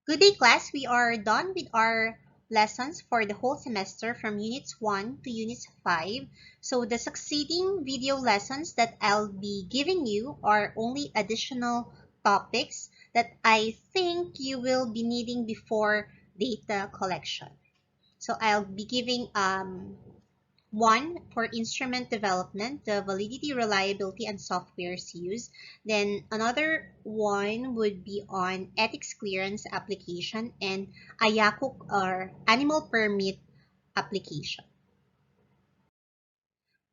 Good day, class. We are done with our lessons for the whole semester from Units 1 to Units 5. So the succeeding video lessons that I'll be giving you are only additional topics that I think you will be needing before data collection. So I'll be giving one for instrument development, the validity, reliability, and software's use. Then another one would be on ethics clearance application and AYACO or animal permit application.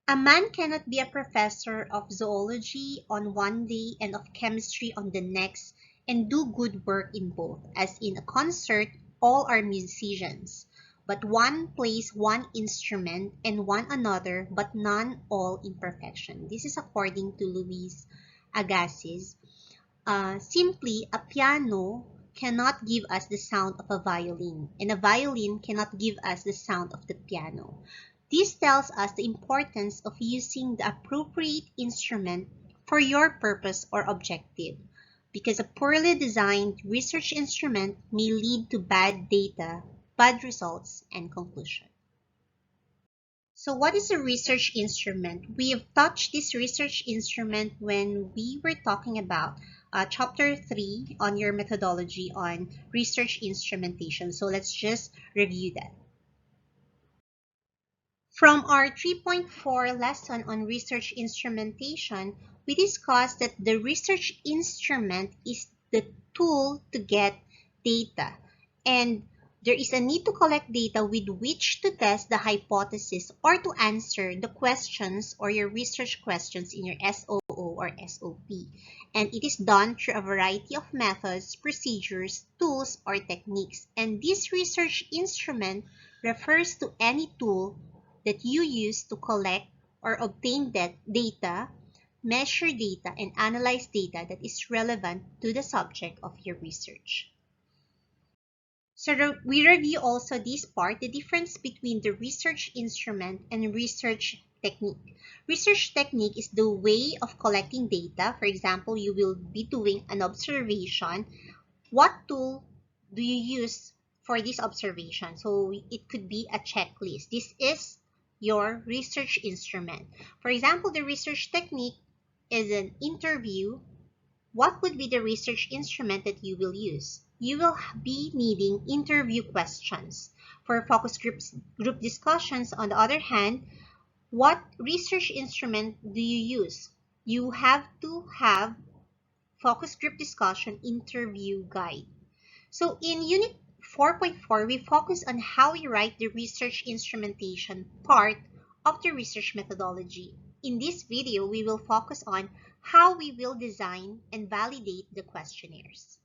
A man cannot be a professor of zoology on one day and of chemistry on the next and do good work in both. As in a concert, all are musicians, but one plays one instrument and one another, but none all in perfection. This is according to Luis Agassiz. Simply, a piano cannot give us the sound of a violin, and a violin cannot give us the sound of the piano. This tells us the importance of using the appropriate instrument for your purpose or objective, because a poorly designed research instrument may lead to bad data, bad results, and conclusion. So what is a research instrument? We have touched this research instrument when we were talking about chapter 3 on your methodology on research instrumentation. So let's just review that. From our 3.4 lesson on research instrumentation, we discussed that the research instrument is the tool to get data, and there is a need to collect data with which to test the hypothesis or to answer the questions or your research questions in your SOO or SOP. And it is done through a variety of methods, procedures, tools, or techniques. And this research instrument refers to any tool that you use to collect or obtain that data, measure data, and analyze data that is relevant to the subject of your research. So we review also this part, the difference between the research instrument and research technique. Research technique is the way of collecting data. For example, you will be doing an observation. What tool do you use for this observation? So it could be a checklist. This is your research instrument. For example, the research technique is an interview. What would be the research instrument that you will use? You will be needing interview questions. For focus group discussions, on the other hand, what research instrument do you use? You have to have focus group discussion interview guide. So in Unit 4.4, we focus on how we write the research instrumentation part of the research methodology. In this video, we will focus on how we will design and validate the questionnaires.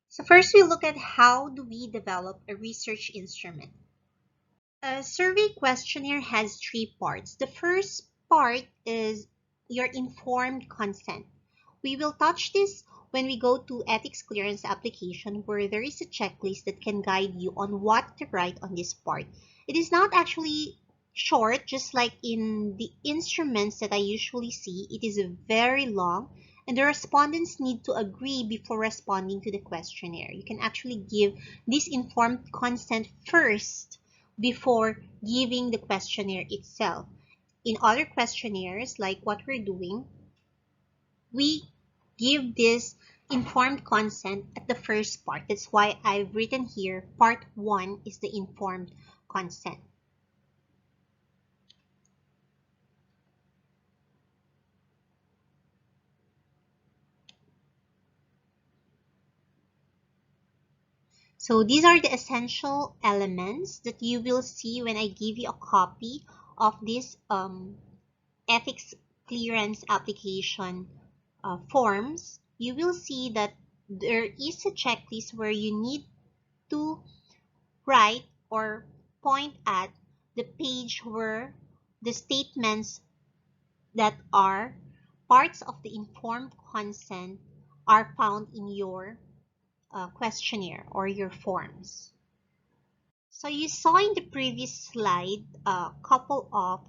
So first, we look at how do we develop a research instrument. A survey questionnaire has three parts. The first part is your informed consent. We will touch this when we go to ethics clearance application, where there is a checklist that can guide you on what to write on this part. It is not actually short, just like in the instruments that I usually see. It is very long, and the respondents need to agree before responding to the questionnaire. You can actually give this informed consent first before giving the questionnaire itself. In other questionnaires, like what we're doing, we give this informed consent at the first part. That's why I've written here, part 1 is the informed consent. So these are the essential elements that you will see when I give you a copy of this ethics clearance application forms. You will see that there is a checklist where you need to write or point at the page where the statements that are parts of the informed consent are found in your questionnaire or your forms. So you saw in the previous slide a couple of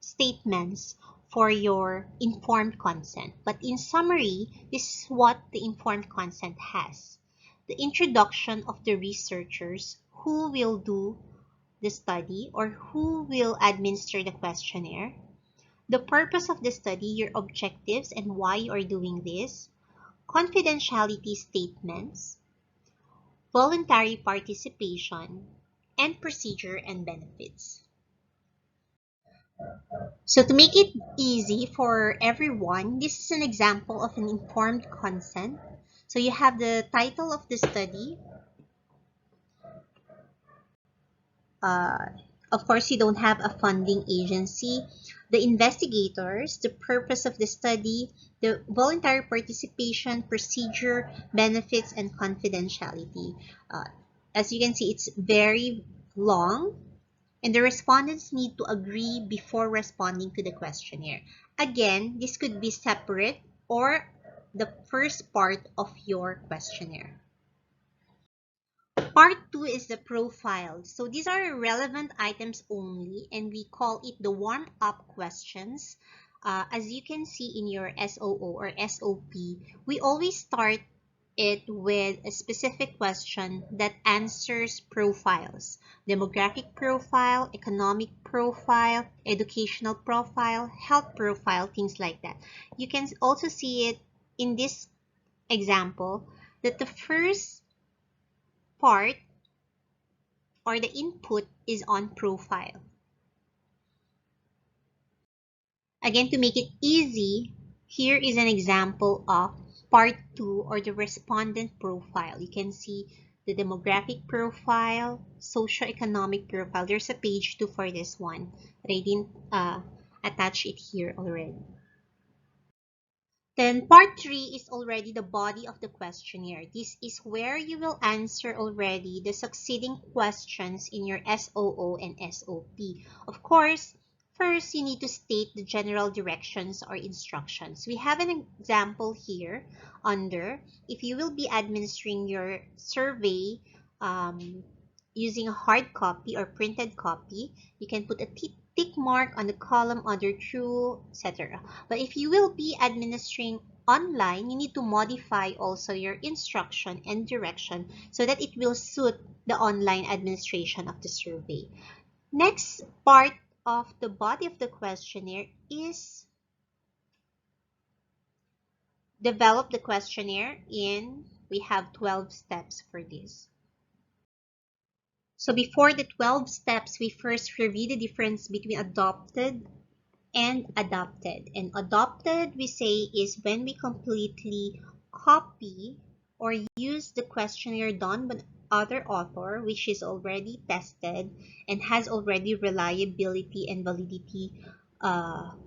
statements for your informed consent. But in summary, this is what the informed consent has. The introduction of the researchers who will do the study or who will administer the questionnaire, the purpose of the study, your objectives and why you are doing this, confidentiality statements, voluntary participation, and procedure and benefits. So to make it easy for everyone, this is an example of an informed consent. So you have the title of the study. Uh, of course, you don't have a funding agency, the investigators, the purpose of the study, the voluntary participation, procedure, benefits, and confidentiality. Uh, as you can see, it's very long, and the respondents need to agree before responding to the questionnaire. Again, this could be separate or the first part of your questionnaire. Part 2 is the profile. So these are relevant items only, and we call it the warm-up questions. As you can see in your SOO or SOP, we always start it with a specific question that answers profiles: demographic profile, economic profile, educational profile, health profile, things like that. You can also see it in this example that the first part or the input is on profile. Again, to make it easy, here is an example of part 2 or the respondent profile. You can see the demographic profile, socioeconomic profile. There's a page 2 for this one, but I didn't attach it here already. Then part 3 is already the body of the questionnaire. This is where you will answer already the succeeding questions in your SOO and SOP. Of course, first you need to state the general directions or instructions. We have an example here under if you will be administering your survey using a hard copy or printed copy, you can put a tick mark on the column under true, etc. But if you will be administering online, you need to modify also your instruction and direction so that it will suit the online administration of the survey. Next part of the body of the questionnaire is develop the questionnaire we have 12 steps for this. So before the 12 steps, we first review the difference between adopted and adapted. And adopted, we say, is when we completely copy or use the questionnaire done by other author, which is already tested and has already reliability and validity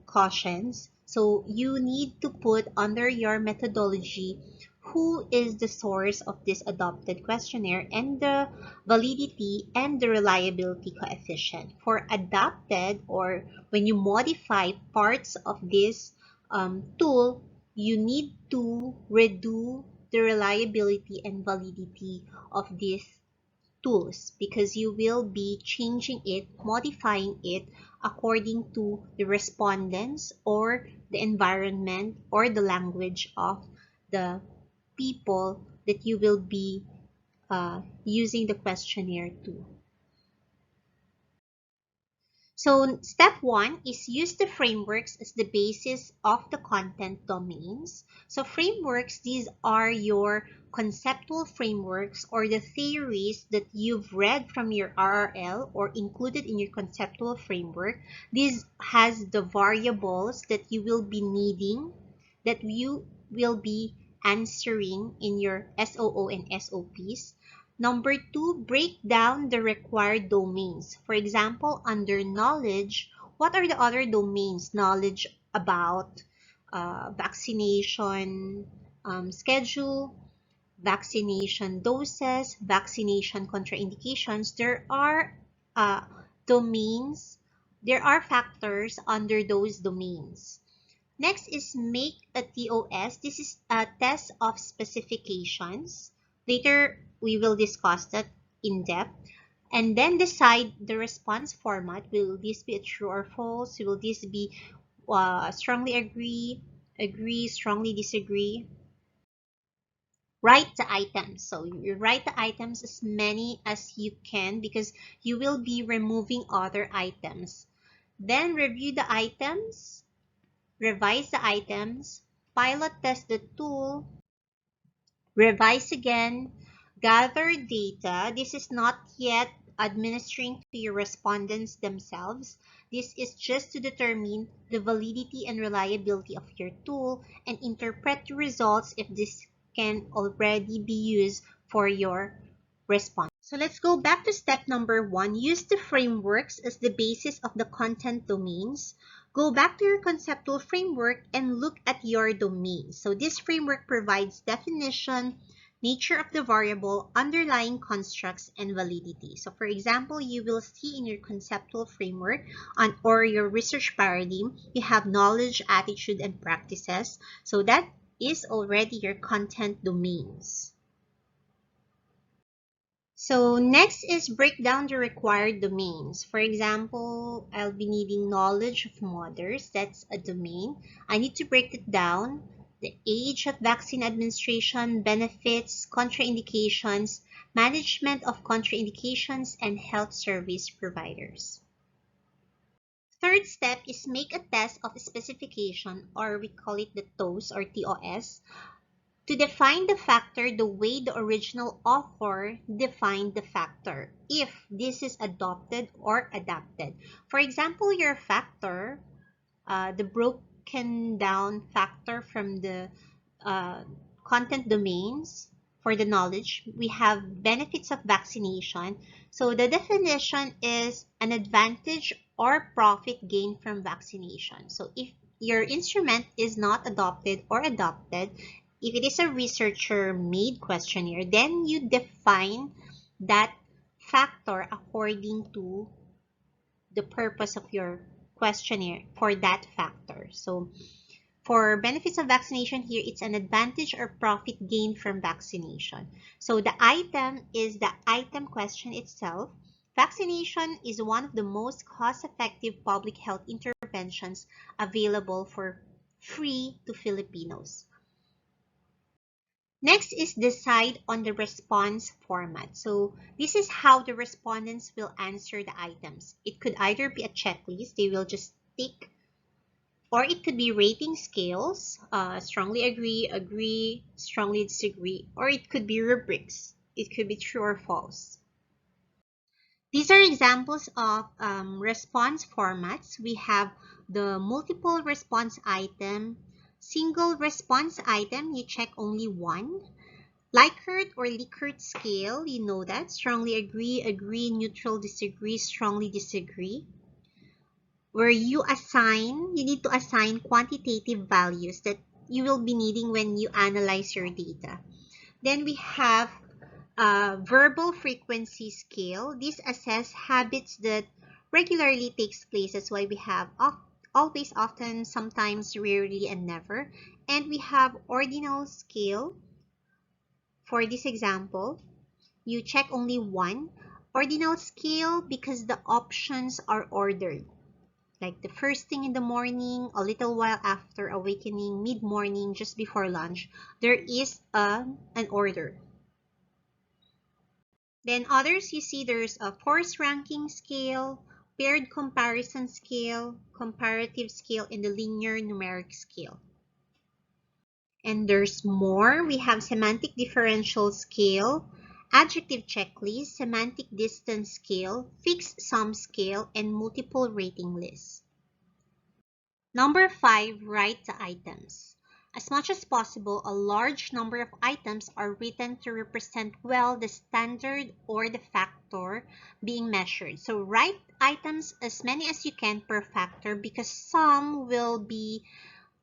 cautions. So you need to put under your methodology who is the source of this adopted questionnaire and the validity and the reliability coefficient. For adapted, or when you modify parts of this tool, you need to redo the reliability and validity of these tools because you will be changing it, modifying it according to the respondents or the environment or the language of the people that you will be using the questionnaire to. So step 1 is use the frameworks as the basis of the content domains. So frameworks, these are your conceptual frameworks or the theories that you've read from your RRL or included in your conceptual framework. This has the variables that you will be needing, that you will be answering in your SOO and SOPs. Number 2, break down the required domains. For example, under knowledge, what are the other domains? Knowledge about vaccination schedule, vaccination doses, vaccination contraindications. There are domains, there are factors under those domains. Next is make a TOS. This is a test of specifications. Later, we will discuss that in depth. And then decide the response format. Will this be a true or false? Will this be strongly agree, agree, strongly disagree. Write the items. So you write the items as many as you can because you will be removing other items. Then review the items, revise the items, pilot test the tool, revise again, gather data. This is not yet administering to your respondents themselves. This is just to determine the validity and reliability of your tool and interpret the results if this can already be used for your response. So let's go back to step number 1. Use the frameworks as the basis of the content domains. Go back to your conceptual framework and look at your domain. So this framework provides definition, nature of the variable, underlying constructs, and validity. So for example, you will see in your conceptual framework or your research paradigm, you have knowledge, attitude, and practices. So that is already your content domains. So next is break down the required domains. For example, I'll be needing knowledge of mothers. That's a domain. I need to break it down. The age of vaccine administration, benefits, contraindications, management of contraindications, and health service providers. Third step is make a test of specification, or we call it the TOS or TOS, to define the factor the way the original author defined the factor, if this is adopted or adapted. For example, your factor, the broken down factor from the content domains for the knowledge, we have benefits of vaccination. So the definition is an advantage or profit gained from vaccination. So if your instrument is not adopted or adopted, if it is a researcher-made questionnaire, then you define that factor according to the purpose of your questionnaire for that factor. So for benefits of vaccination here, it's an advantage or profit gained from vaccination. So the item is the item question itself. Vaccination is one of the most cost-effective public health interventions available for free to Filipinos. Next is decide on the response format. So this is how the respondents will answer the items. It could either be a checklist, they will just tick, or it could be rating scales, strongly agree, agree, strongly disagree, or it could be rubrics. It could be true or false. These are examples of response formats. We have the multiple response item, single response item, you check only one. Likert or Likert scale, you know that. Strongly agree, agree, neutral, disagree, strongly disagree. Where you need to assign quantitative values that you will be needing when you analyze your data. Then we have verbal frequency scale. This assess habits that regularly takes place. That's why we have always, often, sometimes, rarely, and never. And we have ordinal scale. For this example, you check only one. Ordinal scale because the options are ordered. Like the first thing in the morning, a little while after awakening, mid-morning, just before lunch, there is an order. Then others, you see there's a force ranking scale, paired comparison scale, comparative scale, and the linear numeric scale. And there's more. We have semantic differential scale, adjective checklist, semantic distance scale, fixed sum scale, and multiple rating list. Number 5, write the items. As much as possible, a large number of items are written to represent well the standard or the factor being measured. So write items as many as you can per factor because some will be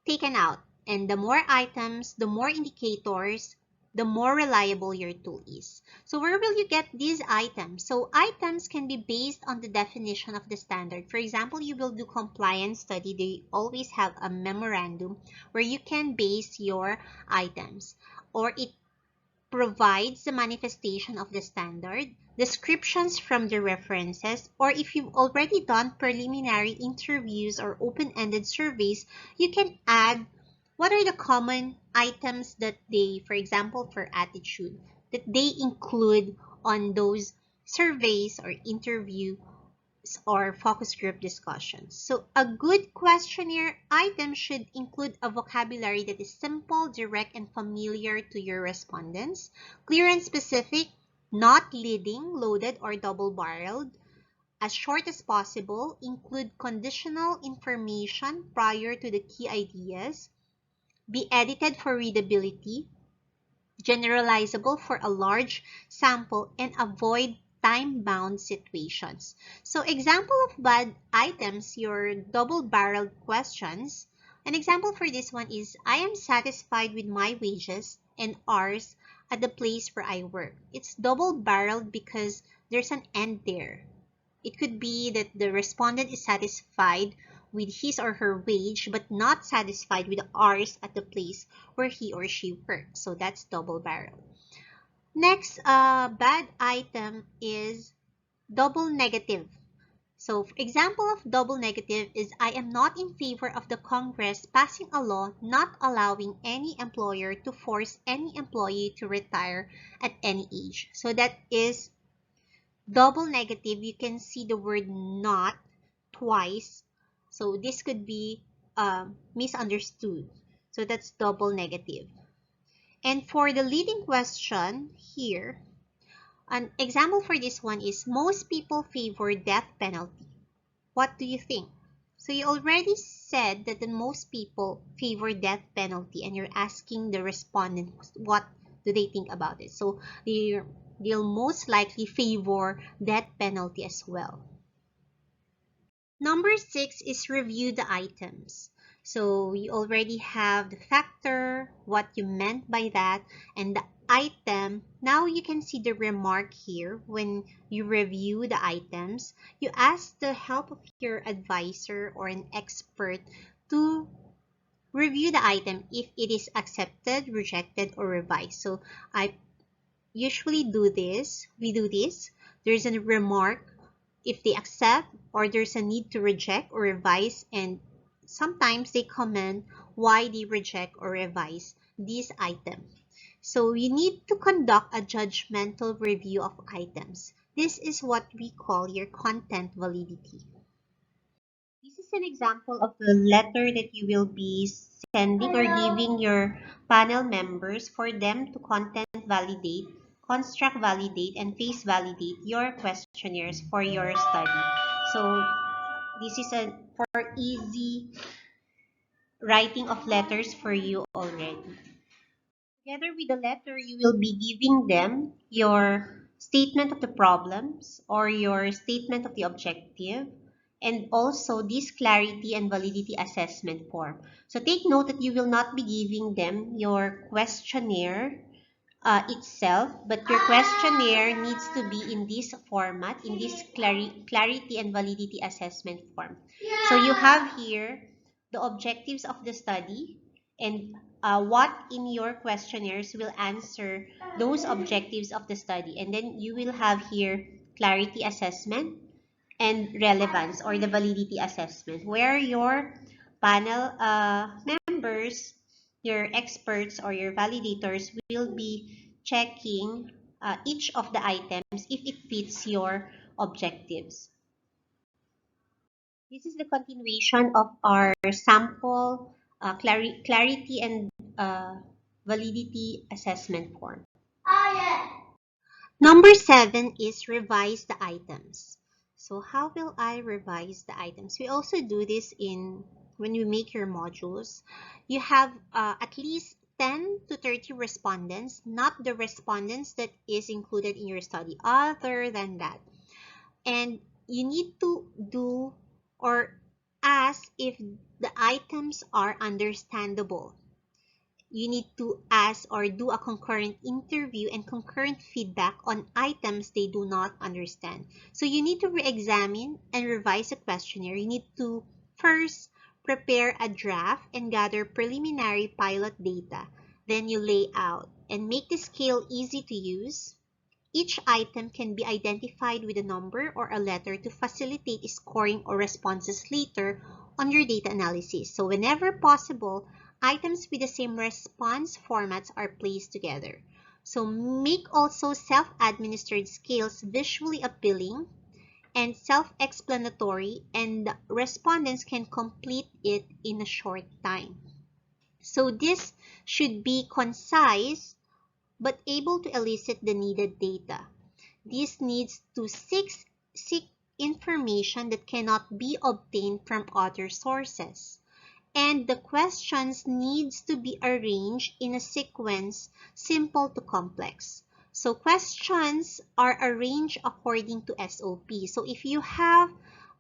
taken out. And the more items, the more indicators, the more reliable your tool is. So where will you get these items? So items can be based on the definition of the standard. For example, you will do compliance study. They always have a memorandum where you can base your items. Or it provides the manifestation of the standard, descriptions from the references, or if you've already done preliminary interviews or open-ended surveys, you can add what are the common items that they, for example, for attitude, that they include on those surveys or interviews or focus group discussions. So a good questionnaire item should include a vocabulary that is simple, direct, and familiar to your respondents, clear and specific, not leading, loaded, or double-barreled, as short as possible, include conditional information prior to the key ideas, be edited for readability, generalizable for a large sample, and avoid time-bound situations. So example of bad items, your double-barreled questions. An example for this one is, I am satisfied with my wages and hours at the place where I work. It's double-barreled because there's an end there. It could be that the respondent is satisfied with his or her wage but not satisfied with the hours at the place where he or she works. So that's double barrel. Next, bad item is double negative. So example of double negative is, I am not in favor of the Congress passing a law not allowing any employer to force any employee to retire at any age. So that is double negative. You can see the word not twice. So this could be misunderstood. So that's double negative. And for the leading question here, an example for this one is, most people favor death penalty. What do you think? So you already said that the most people favor death penalty, and you're asking the respondent what do they think about it. So they'll most likely favor death penalty as well. Number 6 is review the items. So you already have the factor, what you meant by that, and the item. Now you can see the remark here. When you review the items, you ask the help of your advisor or an expert to review the item if it is accepted, rejected, or revised. So I usually do this. We do this. There's a remark if they accept, or there's a need to reject or revise, and sometimes they comment why they reject or revise this item. So you need to conduct a judgmental review of items. This is what we call your content validity. This is an example of the letter that you will be sending or giving your panel members for them to content validate, construct validate, and face validate your questionnaires for your study. So this is for easy writing of letters for you already. Together with the letter, you will be giving them your statement of the problems or your statement of the objective, and also this clarity and validity assessment form. So take note that you will not be giving them your questionnaire itself, but your questionnaire needs to be in this format, in this clarity and validity assessment form. So you have here the objectives of the study, and what in your questionnaires will answer those objectives of the study. And then you will have here clarity assessment and relevance, or the validity assessment, where your panel members, your experts or your validators will be checking each of the items if it fits your objectives. This is the continuation of our sample clarity and validity assessment form. Number 7 is revise the items. So how will I revise the items? We also do this when you make your modules. You have at least 10 to 30 respondents, not the respondents that is included in your study, other than that. And you need to do or ask if the items are understandable. You need to ask or do a concurrent interview and concurrent feedback on items they do not understand. So you need to re-examine and revise a questionnaire. You need to first prepare a draft and gather preliminary pilot data. Then you lay out and make the scale easy to use. Each item can be identified with a number or a letter to facilitate scoring or responses later on your data analysis. So whenever possible, items with the same response formats are placed together. So make also self-administered scales visually appealing and self-explanatory, and respondents can complete it in a short time. So this should be concise but able to elicit the needed data. This needs to seek information that cannot be obtained from other sources. And the questions needs to be arranged in a sequence simple to complex. So questions are arranged according to SOP. So if you have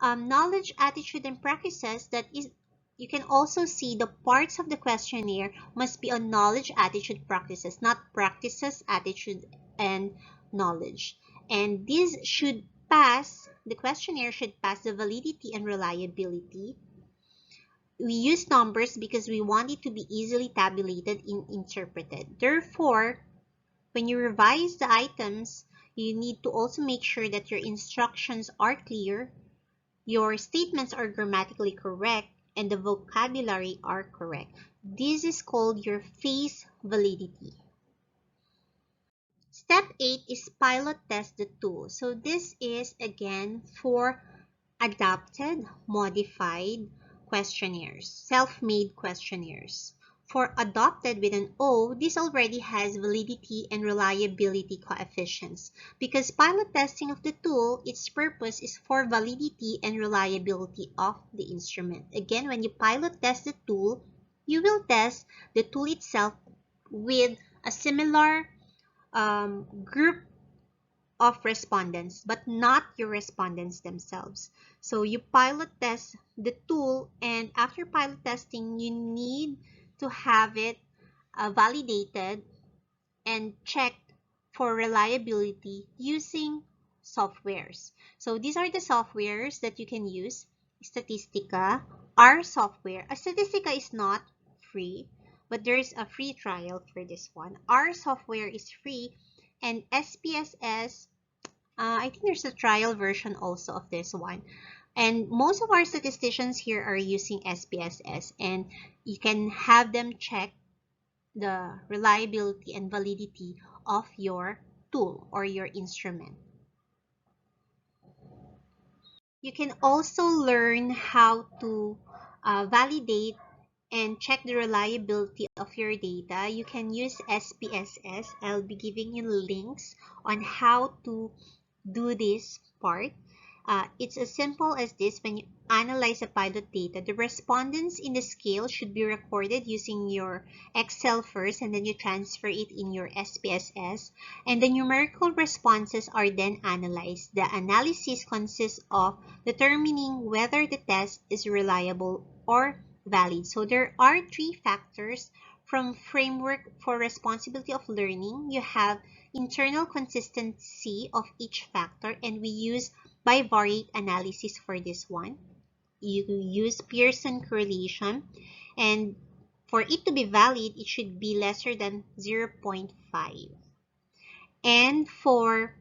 knowledge, attitude, and practices, that is, you can also see the parts of the questionnaire must be on knowledge, attitude, practices, not practices, attitude, and knowledge. And this should pass, the questionnaire should pass the validity and reliability. We use numbers because we want it to be easily tabulated and interpreted. Therefore, when you revise the items, you need to also make sure that your instructions are clear, your statements are grammatically correct, and the vocabulary are correct. This is called your phase validity. Step 8 is pilot test the tool. So this is again for adapted, modified questionnaires, self-made questionnaires. For adopted with an O, this already has validity and reliability coefficients. Because pilot testing of the tool, its purpose is for validity and reliability of the instrument. Again, when you pilot test the tool, you will test the tool itself with a similar group of respondents, but not your respondents themselves. So you pilot test the tool, and after pilot testing, you need to have it validated and checked for reliability using softwares. So these are the softwares that you can use. Statistica, our software. Statistica is not free, but there is a free trial for this one. Our software is free, and SPSS, I think there's a trial version also of this one. And most of our statisticians here are using SPSS, and you can have them check the reliability and validity of your tool or your instrument. You can also learn how to validate and check the reliability of your data. You can use SPSS. I'll be giving you links on how to do this part. It's as simple as this. When you analyze a pilot data, the respondents in the scale should be recorded using your Excel first, and then you transfer it in your SPSS, and the numerical responses are then analyzed. The analysis consists of determining whether the test is reliable or valid. So there are three factors from Framework for Responsibility of Learning. You have internal consistency of each factor, and we use bivariate analysis for this one. You use Pearson correlation, and for it to be valid, it should be lesser than 0.5. And for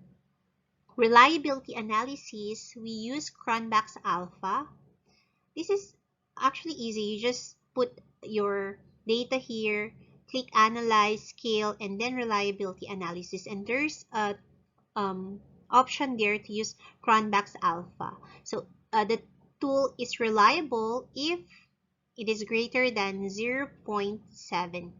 reliability analysis, we use Cronbach's alpha. This is actually easy. You just put your data here, click analyze, scale, and then reliability analysis, and there's a option there to use Cronbach's alpha. So the tool is reliable if it is greater than 0.70.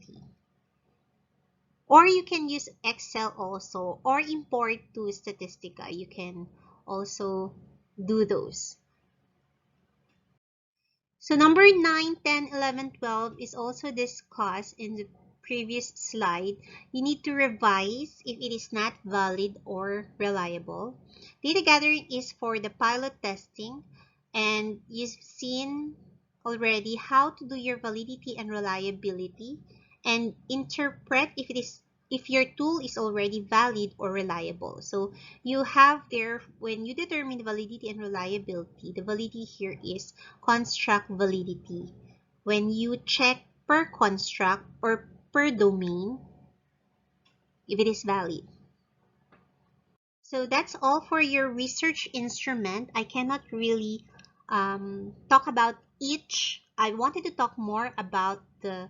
Or you can use Excel also, or import to Statistica. You can also do those. So number 9, 10, 11, 12 is also discussed in the previous slide. You need to revise if it is not valid or reliable. Data gathering is for the pilot testing, and you've seen already how to do your validity and reliability, and interpret if your tool is already valid or reliable. So you have there, when you determine validity and reliability, the validity here is construct validity. When you check per construct or per domain, if it is valid. So that's all for your research instrument. I cannot really talk about each. I wanted to talk more about the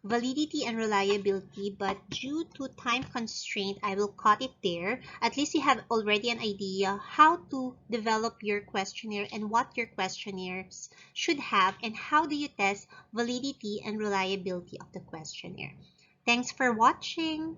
validity and reliability, but due to time constraint, I will cut it there. At least you have already an idea how to develop your questionnaire and what your questionnaires should have, and how do you test validity and reliability of the questionnaire. Thanks for watching.